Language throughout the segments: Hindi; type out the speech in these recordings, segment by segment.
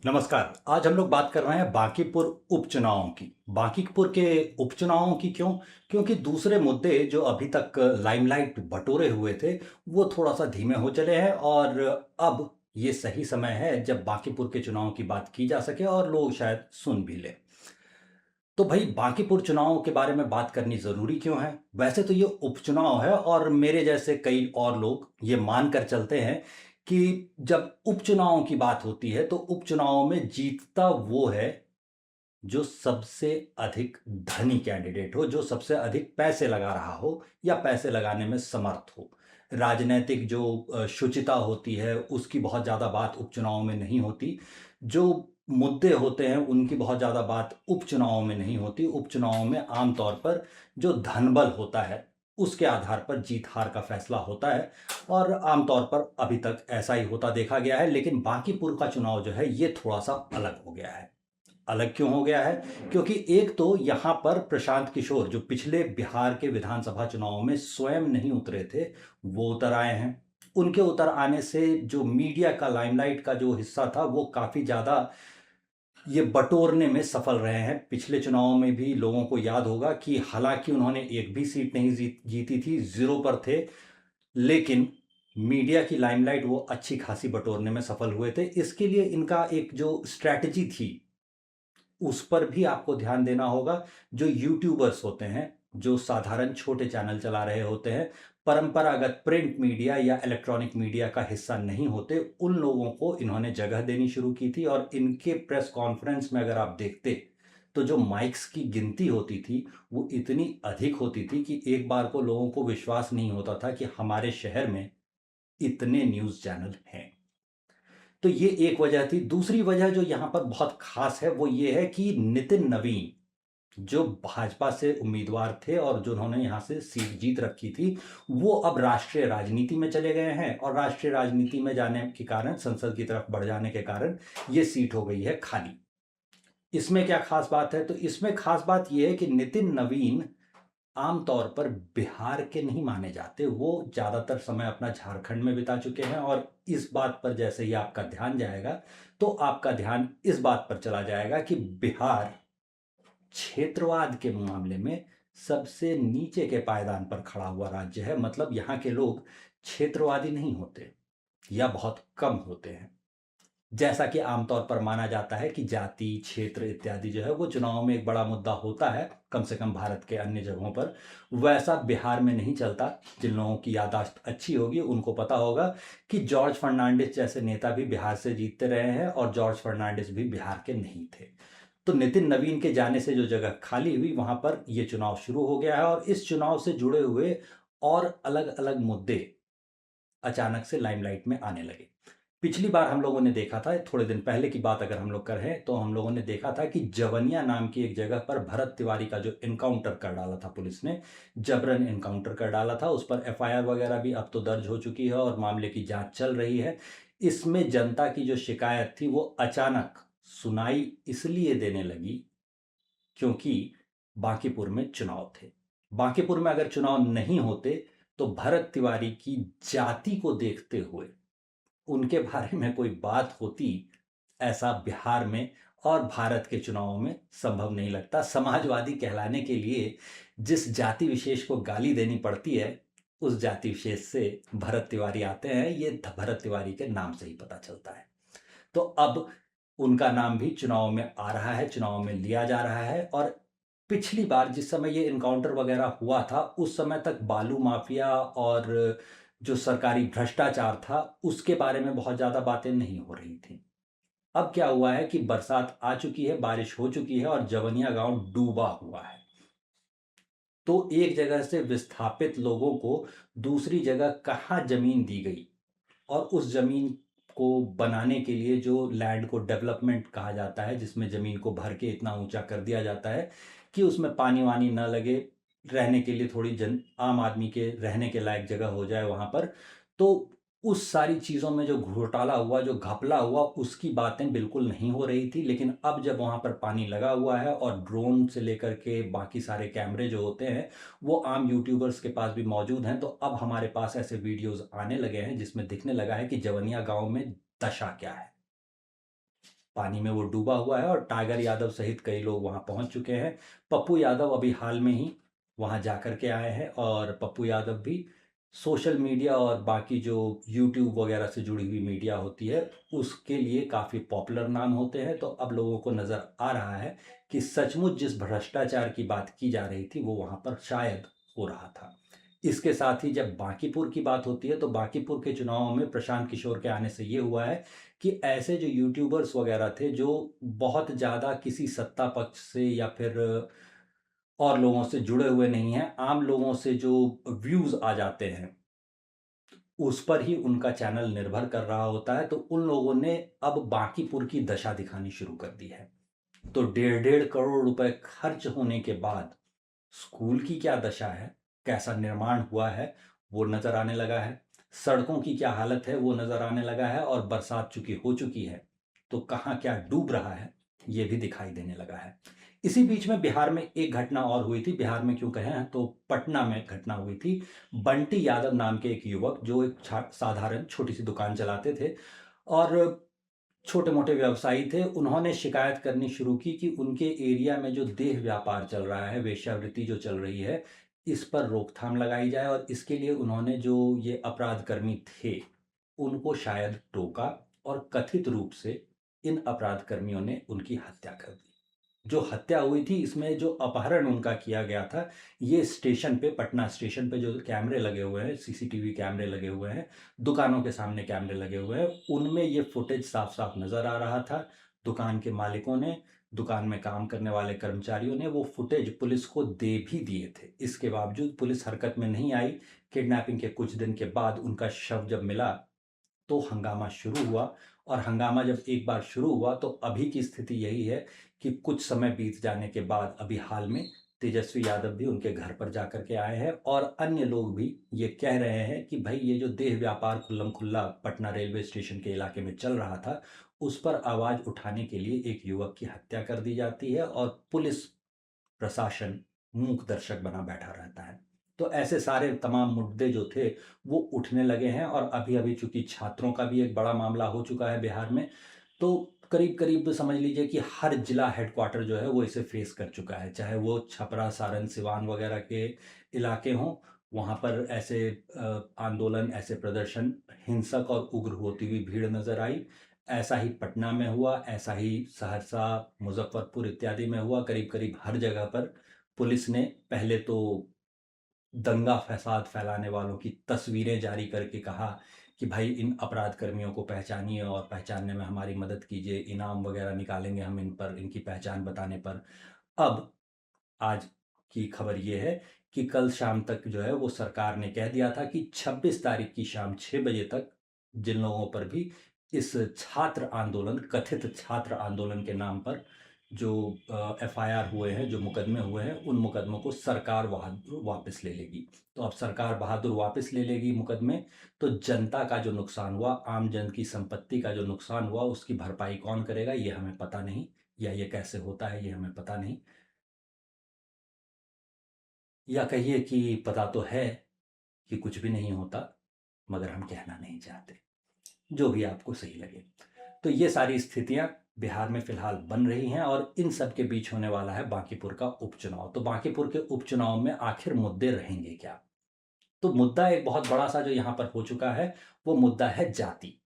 नमस्कार। आज हम लोग बात कर रहे हैं बांकीपुर उपचुनावों की। बांकीपुर के उपचुनावों की क्यों? क्योंकि दूसरे मुद्दे जो अभी तक लाइमलाइट बटोरे हुए थे, वो थोड़ा-सा धीमे हो चले हैं और अब ये सही समय है जब बांकीपुर के चुनाव की बात की जा सके और लोग शायद सुन भी लें। तो भई बांकीपुर चुनाव के बारे में बात करनी ज़रूरी क्यों है? वैसे तो ये उपचुनाव है और मेरे जैसे कई और लोग ये मानकर चलते हैं कि जब उपचुनावों की बात होती है तो उपचुनावों में जीतता वो है जो सबसे अधिक धनी कैंडिडेट हो, जो सबसे अधिक पैसे लगा रहा हो या पैसे लगाने में समर्थ हो। राजनैतिक जो शुचिता होती है, उसकी बहुत ज़्यादा बात उपचुनाव में नहीं होती। जो मुद्दे होते हैं, उनकी बहुत ज़्यादा बात उपचुनावों में नहीं होती। उपचुनावों में आम तौर पर जो धनबल होता है, उसके आधार पर जीत-हार का फैसला होता है और आम तौर पर अभी तक ऐसा ही होता देखा गया है। लेकिन बांकीपुर का चुनाव जो है, ये थोड़ा-सा अलग हो गया है। अलग क्यों हो गया है? क्योंकि एक तो यहाँ पर प्रशांत किशोर जो पिछले बिहार के विधानसभा चुनाव में स्वयं नहीं उतरे थे, वो उतर आए हैं। उनके उतर आने से जो मीडिया का लाइमलाइट का जो हिस्सा था, वो काफ़ी ज़्यादा ये बटोरने में सफल रहे हैं। पिछले चुनावों में भी लोगों को याद होगा कि हालाँकि उन्होंने एक भी सीट नहीं जीती थी, 0 पर थे, लेकिन मीडिया की लाइमलाइट वो अच्छी खासी बटोरने में सफल हुए थे। इसके लिए इनका एक जो स्ट्रैटेजी थी, उस पर भी आपको ध्यान देना होगा। जो यूट्यूबर्स होते हैं, जो साधारण छोटे चैनल चला रहे होते हैं, परंपरागत प्रिंट मीडिया या इलेक्ट्रॉनिक मीडिया का हिस्सा नहीं होते, उन लोगों को इन्होंने जगह देनी शुरू की थी और इनके प्रेस कॉन्फ्रेंस में अगर आप देखते, तो जो माइक्स की गिनती होती थी, वो इतनी अधिक होती थी कि एक बार को लोगों को विश्वास नहीं होता था कि हमारे शहर में इतने न्यूज़ चैनल हैं। तो ये एक वजह थी। दूसरी वजह जो यहाँ पर बहुत ख़ास है, वो ये है कि नितिन नवीन, जो भाजपा से उम्मीदवार थे और जो उन्होंने यहाँ से सीट जीत रखी थी, वो अब राष्ट्रीय राजनीति में चले गए हैं और राष्ट्रीय राजनीति में जाने के कारण, संसद की तरफ बढ़ जाने के कारण, ये सीट हो गई है खाली। इसमें क्या ख़ास बात है? तो इसमें ख़ास बात ये है कि नितिन नवीन आम तौर पर बिहार के नहीं माने जाते। वो ज़्यादातर समय अपना झारखंड में बिता चुके हैं और इस बात पर जैसे ही आपका ध्यान जाएगा, तो आपका ध्यान इस बात पर चला जाएगा कि बिहार क्षेत्रवाद के मामले में सबसे नीचे के पायदान पर खड़ा हुआ राज्य है। मतलब यहाँ के लोग क्षेत्रवादी नहीं होते या बहुत कम होते हैं। जैसा कि आमतौर पर माना जाता है कि जाति, क्षेत्र इत्यादि जो है वो चुनाव में एक बड़ा मुद्दा होता है, कम से कम भारत के अन्य जगहों पर, वैसा बिहार में नहीं चलता। जिन लोगों की याददाश्त अच्छी होगी उनको पता होगा कि जॉर्ज फर्नांडिस जैसे नेता भी बिहार से जीतते रहे हैं और जॉर्ज फर्नांडिस भी बिहार के नहीं थे। तो नितिन नवीन के जाने से जो जगह खाली हुई, वहाँ पर ये चुनाव शुरू हो गया है और इस चुनाव से जुड़े हुए और अलग-अलग मुद्दे अचानक से लाइमलाइट में आने लगे। पिछली बार हम लोगों ने देखा था, थोड़े दिन पहले की बात अगर हम लोग करें, तो हम लोगों ने देखा था कि जवनिया नाम की एक जगह पर भरत तिवारी का जो एनकाउंटर कर डाला था पुलिस ने, जबरन एनकाउंटर कर डाला था। उस पर एफआईआर वगैरह भी अब तो दर्ज हो चुकी है और मामले की जांच चल रही है। इसमें जनता की जो शिकायत थी, वो अचानक सुनाई इसलिए देने लगी क्योंकि बांकीपुर में चुनाव थे। बांकीपुर में अगर चुनाव नहीं होते, तो भरत तिवारी की जाति को देखते हुए उनके बारे में कोई बात होती, ऐसा बिहार में और भारत के चुनावों में संभव नहीं लगता। समाजवादी कहलाने के लिए जिस जाति विशेष को गाली देनी पड़ती है, उस जाति विशेष से भरत तिवारी आते हैं, ये भरत तिवारी के नाम से ही पता चलता है। तो अब उनका नाम भी चुनाव में आ रहा है, चुनाव में लिया जा रहा है और पिछली बार जिस समय ये एनकाउंटर वगैरह हुआ था, उस समय तक बालू माफिया और जो सरकारी भ्रष्टाचार था, उसके बारे में बहुत ज़्यादा बातें नहीं हो रही थीं। अब क्या हुआ है कि बरसात आ चुकी है, बारिश हो चुकी है और जवनिया गाँव डूबा हुआ है। तो एक जगह से विस्थापित लोगों को दूसरी जगह कहाँ ज़मीन दी गई और उस ज़मीन को बनाने के लिए जो लैंड को डेवलपमेंट कहा जाता है, जिसमें ज़मीन को भर के इतना ऊँचा कर दिया जाता है कि उसमें पानी-वानी ना लगे, रहने के लिए थोड़ी आम आदमी के रहने के लायक जगह हो जाए वहाँ पर। तो उस सारी चीज़ों में जो घोटाला हुआ, जो घपला हुआ, उसकी बातें बिल्कुल नहीं हो रही थी। लेकिन अब जब वहाँ पर पानी लगा हुआ है और ड्रोन से लेकर के बाकी सारे कैमरे जो होते हैं, वो आम यूट्यूबर्स के पास भी मौजूद हैं, तो अब हमारे पास ऐसे वीडियोज़ आने लगे हैं जिसमें दिखने लगा है कि जवनिया गाँव में दशा क्या है। पानी में वो डूबा हुआ है और टाइगर यादव सहित कई लोग वहाँ पहुँच चुके हैं। पप्पू यादव अभी हाल में ही वहाँ जा कर के आए हैं और पप्पू यादव भी सोशल मीडिया और बाकी जो यूट्यूब वगैरह से जुड़ी हुई मीडिया होती है, उसके लिए काफ़ी पॉपुलर नाम होते हैं। तो अब लोगों को नज़र आ रहा है कि सचमुच जिस भ्रष्टाचार की बात की जा रही थी, वो वहाँ पर शायद हो रहा था। इसके साथ ही जब बांकीपुर की बात होती है, तो बांकीपुर के चुनावों में प्रशांत किशोर के आने से ये हुआ है कि ऐसे जो यूट्यूबर्स वगैरह थे, जो बहुत ज़्यादा किसी सत्ता पक्ष से या फिर और लोगों से जुड़े हुए नहीं हैं, आम लोगों से जो व्यूज़ आ जाते हैं, उस पर ही उनका चैनल निर्भर कर रहा होता है। तो उन लोगों ने अब बांकीपुर की दशा दिखानी शुरू कर दी है। तो डेढ़ डेढ़ करोड़ रुपए खर्च होने के बाद स्कूल की क्या दशा है, कैसा निर्माण हुआ है, वो नज़र आने लगा है। सड़कों की क्या हालत है, वो नज़र आने लगा है। और बरसात चूँकि हो चुकी है, तो कहाँ क्या डूब रहा है, ये भी दिखाई देने लगा है। इसी बीच में बिहार में एक घटना और हुई थी। बिहार में क्यों कहें, तो पटना में घटना हुई थी। बंटी यादव नाम के एक युवक, जो एक साधारण छोटी-सी दुकान चलाते थे और छोटे-मोटे व्यवसायी थे, उन्होंने शिकायत करनी शुरू की कि उनके एरिया में जो देह व्यापार चल रहा है, वेश्यावृत्ति जो चल रही है, इस पर रोकथाम लगाई जाए। और इसके लिए उन्होंने जो ये अपराधकर्मी थे, उनको शायद टोका और कथित रूप से इन अपराधकर्मियों ने उनकी हत्या कर दी। जो हत्या हुई थी, इसमें जो अपहरण उनका किया गया था, ये स्टेशन पे, पटना स्टेशन पे जो कैमरे लगे हुए हैं, सीसीटीवी कैमरे लगे हुए हैं, दुकानों के सामने कैमरे लगे हुए हैं, उनमें ये फुटेज साफ-साफ नज़र आ रहा था। दुकान के मालिकों ने, दुकान में काम करने वाले कर्मचारियों ने वो फुटेज पुलिस को दे भी दिए थे। इसके बावजूद पुलिस हरकत में नहीं आई। किडनैपिंग के कुछ दिन के बाद उनका शव जब मिला, तो हंगामा शुरू हुआ। और हंगामा जब एक बार शुरू हुआ, तो अभी की स्थिति यही है कि कुछ समय बीत जाने के बाद अभी हाल में तेजस्वी यादव भी उनके घर पर जाकर के आए हैं और अन्य लोग भी ये कह रहे हैं कि भाई, ये जो देह व्यापार खुल्लम खुल्ला पटना रेलवे स्टेशन के इलाके में चल रहा था, उस पर आवाज़ उठाने के लिए एक युवक की हत्या कर दी जाती है और पुलिस प्रशासन मूक दर्शक बना बैठा रहता है। तो ऐसे सारे तमाम मुद्दे जो थे, वो उठने लगे हैं। और अभी-अभी चूँकि छात्रों का भी एक बड़ा मामला हो चुका है बिहार में, तो करीब-करीब समझ लीजिए कि हर जिला हेडक्वार्टर जो है, वो इसे फेस कर चुका है। चाहे वो छपरा, सारण, सिवान वगैरह के इलाके हों, वहाँ पर ऐसे आंदोलन, ऐसे प्रदर्शन, हिंसक और उग्र होती हुई भीड़ नज़र आई। ऐसा ही पटना में हुआ, ऐसा ही सहरसा, मुज़फ्फरपुर इत्यादि में हुआ। करीब-करीब हर जगह पर पुलिस ने पहले तो दंगा-फ़साद फैलाने वालों की तस्वीरें जारी करके कहा कि भाई, इन अपराध कर्मियों को पहचानिए और पहचानने में हमारी मदद कीजिए, इनाम वगैरह निकालेंगे हम इन पर, इनकी पहचान बताने पर। अब आज की खबर ये है कि कल शाम तक जो है, वो सरकार ने कह दिया था कि 26 तारीख की शाम 6 बजे तक जिन लोगों पर भी इस छात्र आंदोलन, कथित छात्र आंदोलन के नाम पर जो एफआईआर हुए हैं, जो मुकदमे हुए हैं, उन मुकदमों को सरकार बहादुर वापस ले लेगी। तो अब सरकार बहादुर वापस ले लेगी मुकदमे, तो जनता का जो नुकसान हुआ, आम जन की संपत्ति का जो नुकसान हुआ, उसकी भरपाई कौन करेगा, ये हमें पता नहीं, या ये कैसे होता है, ये हमें पता नहीं। या कहिए कि पता तो है कि कुछ भी नहीं होता, मगर हम कहना नहीं चाहते। जो भी आपको सही लगे। तो ये सारी स्थितियाँ बिहार में फ़िलहाल बन रही हैं और इन सब के बीच होने वाला है बांकीपुर का उपचुनाव। तो बांकीपुर के उपचुनाव में आखिर मुद्दे रहेंगे क्या? तो मुद्दा एक बहुत बड़ा-सा जो यहाँ पर हो चुका है, वो मुद्दा है जाति।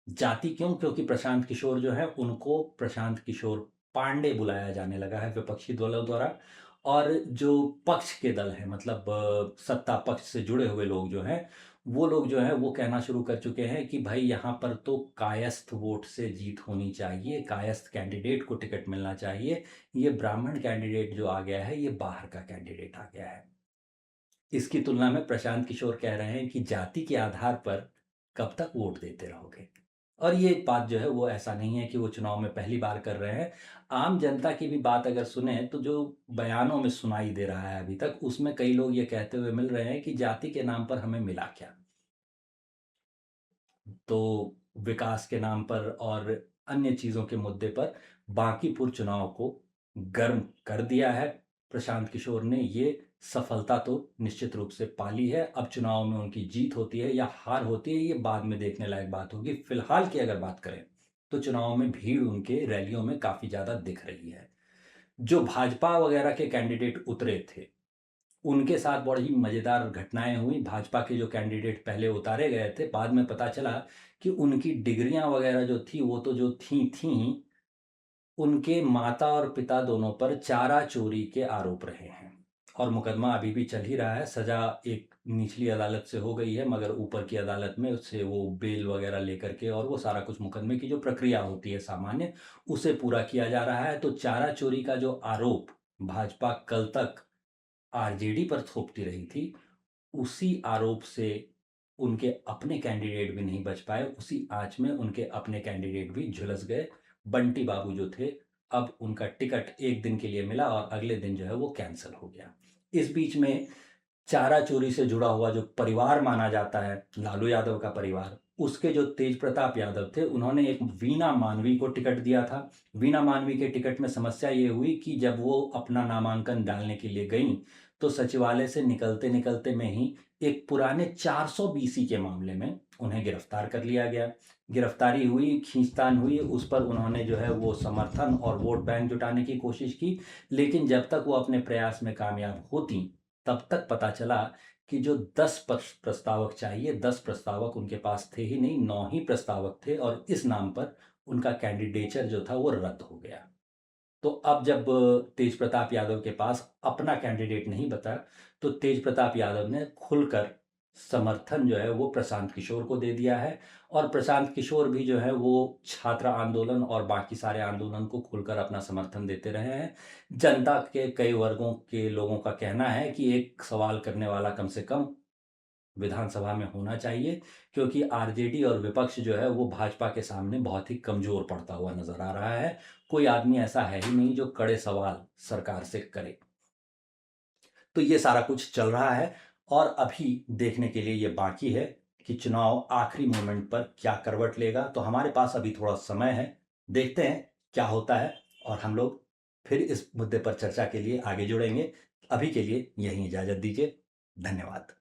जाति क्यों? क्योंकि प्रशांत किशोर जो हैं, उनको प्रशांत किशोर पांडे बुलाया जाने लगा है विपक्षी दलों द्वारा। और जो पक्ष के दल हैं, मतलब सत्ता पक्ष से जुड़े हुए लोग जो हैं, वो लोग जो हैं, वो कहना शुरू कर चुके हैं कि भाई, यहाँ पर तो कायस्थ वोट से जीत होनी चाहिए, कायस्थ कैंडिडेट को टिकट मिलना चाहिए। ये ब्राह्मण कैंडिडेट जो आ गया है, ये बाहर का कैंडिडेट आ गया है। इसकी तुलना में प्रशांत किशोर कह रहे हैं कि जाति के आधार पर कब तक वोट देते रहोगे? और ये बात जो है, वो ऐसा नहीं है कि वो चुनाव में पहली बार कर रहे हैं। आम जनता की भी बात अगर सुने, तो जो बयानों में सुनाई दे रहा है अभी तक, उसमें कई लोग ये कहते हुए मिल रहे हैं कि जाति के नाम पर हमें मिला क्या? तो विकास के नाम पर और अन्य चीज़ों के मुद्दे पर बांकीपुर चुनाव को गर्म कर दिया है प्रशांत किशोर ने। ये सफलता तो निश्चित रूप से पा ली है। अब चुनाव में उनकी जीत होती है या हार होती है, ये बाद में देखने लायक बात होगी। फिलहाल की अगर बात करें, तो चुनाव में भीड़ उनके रैलियों में काफ़ी ज़्यादा दिख रही है। जो भाजपा वगैरह के कैंडिडेट उतरे थे, उनके साथ बड़ी मज़ेदार घटनाएँ हुई। भाजपा के जो कैंडिडेट पहले उतारे गए थे, बाद में पता चला कि उनकी डिग्रियाँ वगैरह जो थी, वो तो जो थीं, उनके माता और पिता दोनों पर चारा चोरी के आरोप रहे हैं और मुकदमा अभी भी चल ही रहा है। सज़ा एक निचली अदालत से हो गई है, मगर ऊपर की अदालत में उससे वो बेल वगैरह लेकर के और वो सारा कुछ मुकदमे की जो प्रक्रिया होती है सामान्य, उसे पूरा किया जा रहा है। तो चारा चोरी का जो आरोप भाजपा कल तक आरजेडी पर थोपती रही थी, उसी आरोप से उनके अपने कैंडिडेट भी नहीं बच पाए। उसी आँच में उनके अपने कैंडिडेट भी झुलस गए। बंटी बाबू जो थे, अब उनका टिकट 1 दिन के लिए मिला और अगले दिन जो है वो कैंसल हो गया। इस बीच में चारा चोरी से जुड़ा हुआ जो परिवार माना जाता है, लालू यादव का परिवार, उसके जो तेज प्रताप यादव थे, उन्होंने एक वीणा मानवी को टिकट दिया था। वीणा मानवी के टिकट में समस्या ये हुई कि जब वो अपना नामांकन डालने के लिए गईं, तो सचिवालय से निकलते-निकलते में ही एक पुराने 400 बीसी के मामले में उन्हें गिरफ्तार कर लिया गया। गिरफ्तारी हुई, खींचतान हुई, उस पर उन्होंने जो है वो समर्थन और वोट बैंक जुटाने की कोशिश की, लेकिन जब तक वो अपने प्रयास में कामयाब होतीं, तब तक पता चला कि जो 10 प्रस्तावक चाहिए, 10 प्रस्तावक उनके पास थे ही नहीं, 9 ही प्रस्तावक थे और इस नाम पर उनका कैंडिडेचर जो था वो रद्द हो गया। तो अब जब तेज प्रताप यादव के पास अपना कैंडिडेट नहीं बचा, तो तेज प्रताप यादव ने खुलकर समर्थन जो है वो प्रशांत किशोर को दे दिया है और प्रशांत किशोर भी जो है वो छात्र आंदोलन और बाकी सारे आंदोलन को खुलकर अपना समर्थन देते रहे हैं। जनता के कई वर्गों के लोगों का कहना है कि एक सवाल करने वाला कम से कम विधानसभा में होना चाहिए, क्योंकि आरजेडी और विपक्ष जो है वो भाजपा के सामने बहुत ही कमज़ोर पड़ता हुआ नज़र आ रहा है। कोई आदमी ऐसा है ही नहीं जो कड़े सवाल सरकार से करे। तो ये सारा कुछ चल रहा है और अभी देखने के लिए ये बाकी है कि चुनाव आखिरी मोमेंट पर क्या करवट लेगा। तो हमारे पास अभी थोड़ा समय है, देखते हैं क्या होता है और हम लोग फिर इस मुद्दे पर चर्चा के लिए आगे जुड़ेंगे। अभी के लिए यहीं इजाज़त दीजिए। धन्यवाद।